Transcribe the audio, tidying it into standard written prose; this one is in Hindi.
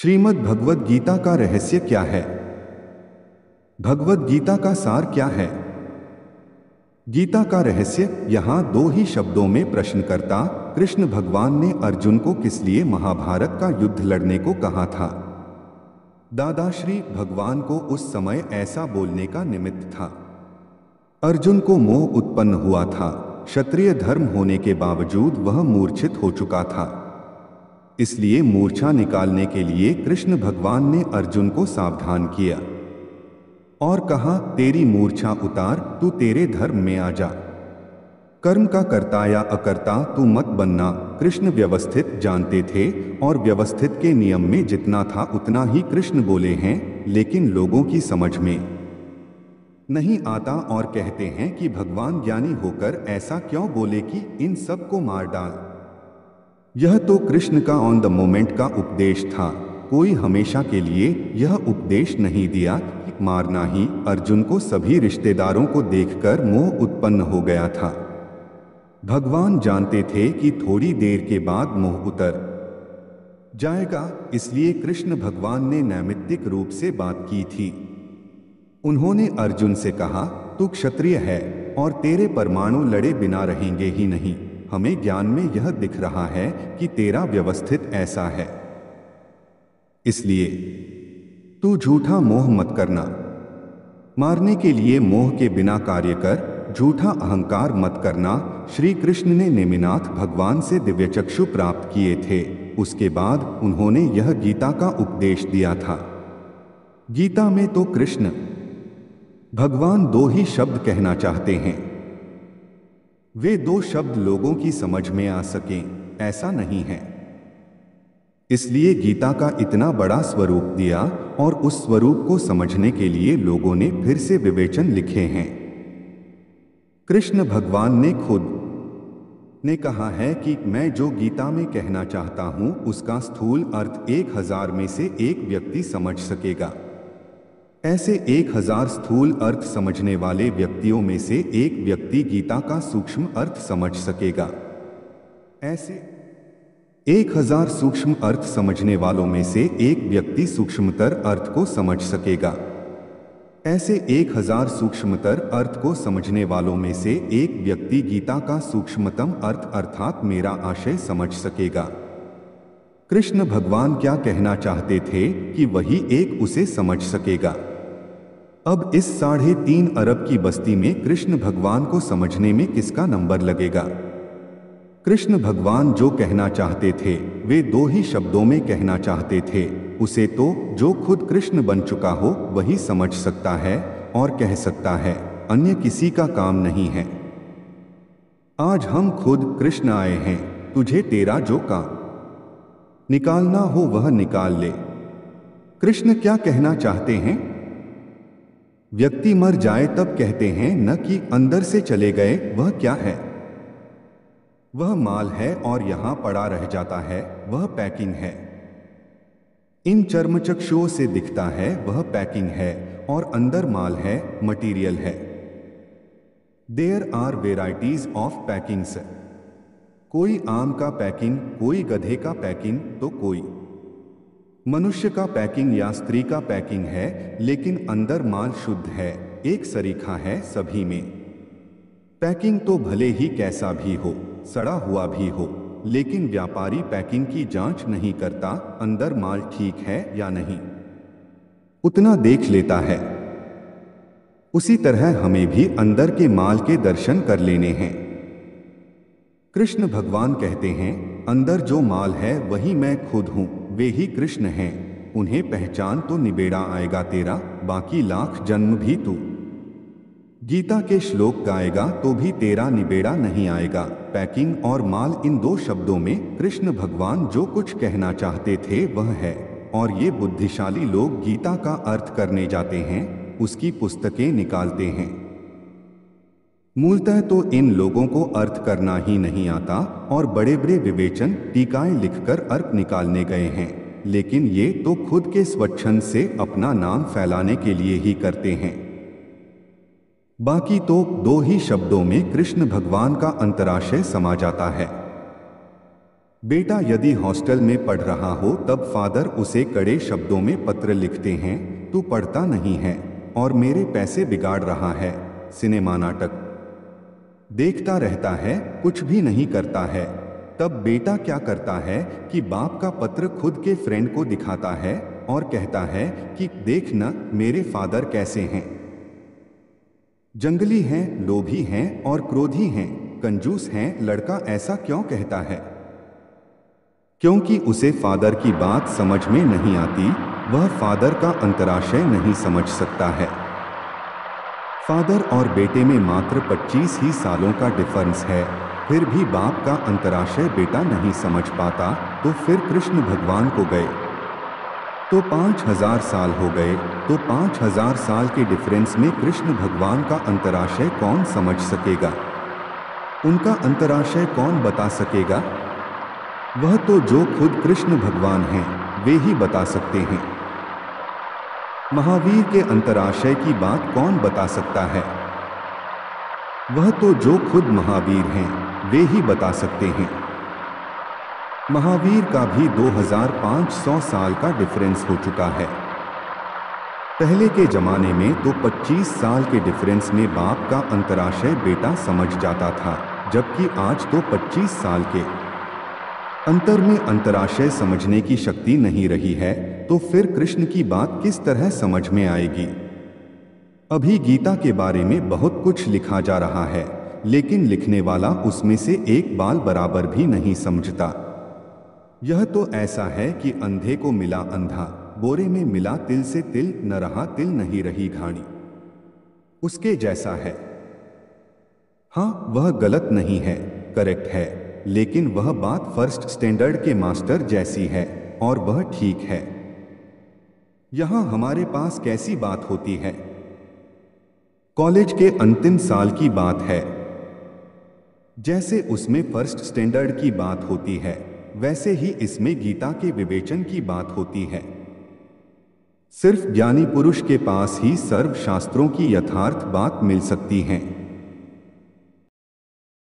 श्रीमद् भगवद गीता का रहस्य क्या है? भगवद गीता का सार क्या है? गीता का रहस्य। यहाँ दो ही शब्दों में प्रश्नकर्ता कृष्ण भगवान ने अर्जुन को किस लिए महाभारत का युद्ध लड़ने को कहा था। दादाश्री भगवान को उस समय ऐसा बोलने का निमित्त था। अर्जुन को मोह उत्पन्न हुआ था। क्षत्रिय धर्म होने के बावजूद वह मूर्छित हो चुका था। इसलिए मूर्छा निकालने के लिए कृष्ण भगवान ने अर्जुन को सावधान किया और कहा, तेरी मूर्छा उतार, तू तेरे धर्म में आ जा। कर्म का कर्ता या अकर्ता तू मत बनना। कृष्ण व्यवस्थित जानते थे और व्यवस्थित के नियम में जितना था उतना ही कृष्ण बोले हैं, लेकिन लोगों की समझ में नहीं आता और कहते हैं कि भगवान ज्ञानी होकर ऐसा क्यों बोले कि इन सब को मार डाल। यह तो कृष्ण का ऑन द मोमेंट का उपदेश था। कोई हमेशा के लिए यह उपदेश नहीं दिया कि मारना ही। अर्जुन को सभी रिश्तेदारों को देखकर मोह उत्पन्न हो गया था। भगवान जानते थे कि थोड़ी देर के बाद मोह उतर जाएगा, इसलिए कृष्ण भगवान ने नैमित्तिक रूप से बात की थी। उन्होंने अर्जुन से कहा, तू क्षत्रिय है और तेरे परमाणु लड़े बिना रहेंगे ही नहीं। हमें ज्ञान में यह दिख रहा है कि तेरा व्यवस्थित ऐसा है, इसलिए तू झूठा मोह मत करना। मारने के लिए मोह के बिना कार्य कर, झूठा अहंकार मत करना। श्री कृष्ण ने नेमिनाथ भगवान से दिव्यचक्षु प्राप्त किए थे। उसके बाद उन्होंने यह गीता का उपदेश दिया था। गीता में तो कृष्ण भगवान दो ही शब्द कहना चाहते हैं। वे दो शब्द लोगों की समझ में आ सकें, ऐसा नहीं है। इसलिए गीता का इतना बड़ा स्वरूप दिया और उस स्वरूप को समझने के लिए लोगों ने फिर से विवेचन लिखे हैं। कृष्ण भगवान ने खुद ने कहा है कि मैं जो गीता में कहना चाहता हूं उसका स्थूल अर्थ 1000 में से एक व्यक्ति समझ सकेगा। ऐसे 1000 स्थूल अर्थ समझने वाले व्यक्तियों में से एक व्यक्ति गीता का सूक्ष्म अर्थ समझ सकेगा। ऐसे 1000 सूक्ष्म अर्थ समझने वालों में से एक व्यक्ति सूक्ष्मतर अर्थ को समझ सकेगा। ऐसे 1000 सूक्ष्मतर अर्थ को समझने वालों में से एक व्यक्ति गीता का सूक्ष्मतम अर्थ अर्थात मेरा आशय समझ सकेगा। कृष्ण भगवान क्या कहना चाहते थे कि वही एक उसे समझ सकेगा। अब इस 3.5 अरब की बस्ती में कृष्ण भगवान को समझने में किसका नंबर लगेगा। कृष्ण भगवान जो कहना चाहते थे वे दो ही शब्दों में कहना चाहते थे। उसे तो जो खुद कृष्ण बन चुका हो वही समझ सकता है और कह सकता है, अन्य किसी का काम नहीं है। आज हम खुद कृष्ण आए हैं, तुझे तेरा जो काम निकालना हो वह निकाल ले। कृष्ण क्या कहना चाहते हैं? व्यक्ति मर जाए तब कहते हैं न कि अंदर से चले गए। वह क्या है? वह माल है और यहां पड़ा रह जाता है, वह पैकिंग है। इन चर्मचक्षुओं से दिखता है वह पैकिंग है और अंदर माल है, मटीरियल है। There are varieties of packings. कोई आम का पैकिंग, कोई गधे का पैकिंग, तो कोई मनुष्य का पैकिंग या स्त्री का पैकिंग है, लेकिन अंदर माल शुद्ध है, एक सरीखा है सभी में। पैकिंग तो भले ही कैसा भी हो, सड़ा हुआ भी हो, लेकिन व्यापारी पैकिंग की जांच नहीं करता अंदर माल ठीक है या नहीं, उतना देख लेता है। उसी तरह हमें भी अंदर के माल के दर्शन कर लेने हैं। कृष्ण भगवान कहते हैं, अंदर जो माल है वही मैं खुद हूं, वे ही कृष्ण हैं। उन्हें पहचान तो निबेड़ा आएगा तेरा, बाकी लाख जन्म भी तू गीता के श्लोक गाएगा तो भी तेरा निबेड़ा नहीं आएगा। पैकिंग और माल, इन दो शब्दों में कृष्ण भगवान जो कुछ कहना चाहते थे वह है। और ये बुद्धिशाली लोग गीता का अर्थ करने जाते हैं, उसकी पुस्तकें निकालते हैं। मूलतः तो इन लोगों को अर्थ करना ही नहीं आता और बड़े बड़े विवेचन टीकाएं लिखकर अर्थ निकालने गए हैं, लेकिन ये तो खुद के स्वच्छंद से अपना नाम फैलाने के लिए ही करते हैं। बाकी तो दो ही शब्दों में कृष्ण भगवान का अंतराशय समा जाता है। बेटा यदि हॉस्टल में पढ़ रहा हो तब फादर उसे कड़े शब्दों में पत्र लिखते हैं, तू पढ़ता नहीं है और मेरे पैसे बिगाड़ रहा है। सिनेमा नाटक देखता रहता है, कुछ भी नहीं करता है। तब बेटा क्या करता है कि बाप का पत्र खुद के फ्रेंड को दिखाता है और कहता है कि देख न मेरे फादर कैसे हैं। जंगली हैं, लोभी हैं और क्रोधी हैं, कंजूस हैं। लड़का ऐसा क्यों कहता है? क्योंकि उसे फादर की बात समझ में नहीं आती, वह फादर का अंतराशय नहीं समझ सकता है। फादर और बेटे में मात्र 25 ही सालों का डिफरेंस है, फिर भी बाप का अंतराशय बेटा नहीं समझ पाता। तो फिर कृष्ण भगवान को गए तो 5000 साल हो गए, तो 5000 साल के डिफरेंस में कृष्ण भगवान का अंतराशय कौन समझ सकेगा? उनका अंतराशय कौन बता सकेगा? वह तो जो खुद कृष्ण भगवान हैं, वे ही बता सकते हैं। महावीर के अंतराशय की बात कौन बता सकता है? वह तो जो खुद महावीर हैं, वे ही बता सकते हैं। महावीर का भी 2500 साल का डिफरेंस हो चुका है। पहले के जमाने में तो 25 साल के डिफरेंस में बाप का अंतराशय बेटा समझ जाता था, जबकि आज तो 25 साल के अंतर में अंतराशय समझने की शक्ति नहीं रही है। तो फिर कृष्ण की बात किस तरह समझ में आएगी? अभी गीता के बारे में बहुत कुछ लिखा जा रहा है, लेकिन लिखने वाला उसमें से एक बाल बराबर भी नहीं समझता। यह तो ऐसा है कि अंधे को मिला अंधा, बोरे में मिला तिल से तिल न रहा, तिल नहीं रही घानी, उसके जैसा है। हाँ, वह गलत नहीं है, करेक्ट है, लेकिन वह बात फर्स्ट स्टैंडर्ड के मास्टर जैसी है और वह ठीक है। यहां हमारे पास कैसी बात होती है? कॉलेज के अंतिम साल की बात है। जैसे उसमें फर्स्ट स्टैंडर्ड की बात होती है, वैसे ही इसमें गीता के विवेचन की बात होती है। सिर्फ ज्ञानी पुरुष के पास ही सर्व शास्त्रों की यथार्थ बात मिल सकती है।